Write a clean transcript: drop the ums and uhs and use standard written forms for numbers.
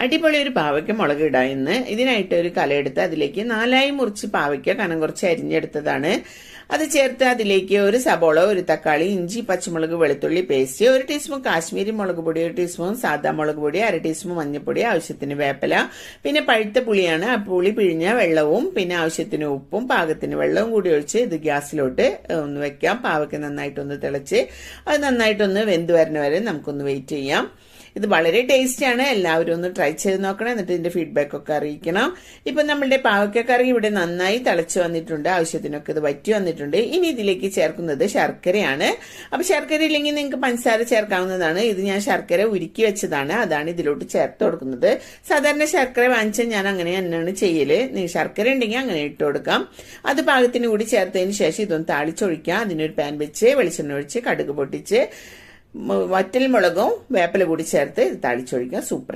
അടിപൊളി ഒരു പാവയ്ക്ക മുളക് ഇടാം ഇന്ന്. ഇതിനായിട്ട് ഒരു കലയെടുത്ത് അതിലേക്ക് 4ആയി മുറിച്ച് പാവയ്ക്ക കനം കുറച്ച് അരിഞ്ഞെടുത്തതാണ്. അത് ചേർത്ത് അതിലേക്ക് ഒരു സബോള, ഒരു തക്കാളി, ഇഞ്ചി, പച്ചമുളക്, വെളുത്തുള്ളി പേസ്റ്റ്, 1 ടീസ്പൂൺ കാശ്മീരി മുളക് പൊടി, 1 ടീസ്പൂൺ സാദാ മുളക് പൊടി, 1/2 ടീസ്പൂൺ മഞ്ഞൾപ്പൊടി, ആവശ്യത്തിന് വേപ്പില, പിന്നെ പഴുത്ത പുളിയാണ്. ആ പുളി പിഴിഞ്ഞ വെള്ളവും പിന്നെ ആവശ്യത്തിന് ഉപ്പും പാകത്തിന് വെള്ളവും കൂടി ഒഴിച്ച് ഇത് ഗ്യാസിലോട്ട് ഒന്ന് വെക്കാം. പാവയ്ക്ക നന്നായിട്ടൊന്ന് തിളച്ച് അത് നന്നായിട്ടൊന്ന് വെന്ത് വരുന്ന വരെ നമുക്കൊന്ന് വെയിറ്റ് ചെയ്യാം. ഇത് വളരെ ടേസ്റ്റിയാണ്. എല്ലാവരും ഒന്ന് ട്രൈ ചെയ്ത് നോക്കണം. എന്നിട്ട് ഇതിന്റെ ഫീഡ്ബാക്ക് ഒക്കെ അറിയിക്കണം. ഇപ്പൊ നമ്മളുടെ പാവയ്ക്ക കറി ഇവിടെ നന്നായി തിളച്ച് വന്നിട്ടുണ്ട്. ആവശ്യത്തിനൊക്കെ ഇത് വറ്റി വന്നിട്ടുണ്ട്. ഇനി ഇതിലേക്ക് ചേർക്കുന്നത് ശർക്കരയാണ്. അപ്പൊ ശർക്കര ഇല്ലെങ്കിൽ നിങ്ങൾക്ക് പഞ്ചസാര ചേർക്കാവുന്നതാണ്. ഇത് ഞാൻ ശർക്കര ഉരുക്കി വെച്ചതാണ്, അതാണ് ഇതിലോട്ട് ചേർത്ത് കൊടുക്കുന്നത്. സാധാരണ ശർക്കര വാങ്ങിച്ചാൽ ഞാൻ അങ്ങനെ തന്നെയാണ് ചെയ്യല്. ശർക്കര ഉണ്ടെങ്കിൽ അങ്ങനെ ഇട്ട് കൊടുക്കാം. അത് പാകത്തിന് കൂടി ചേർത്തതിന് ശേഷം ഇതൊന്ന് താളിച്ചൊഴിക്കാം. അതിനൊരു പാൻ വെച്ച് വെളിച്ചെണ്ണ ഒഴിച്ച് കടുക് പൊട്ടിച്ച് വറ്റൽ മുളകും വേപ്പില കൂടി ചേർത്ത് താളിച്ചൊഴിക്കാം. സൂപ്പർ.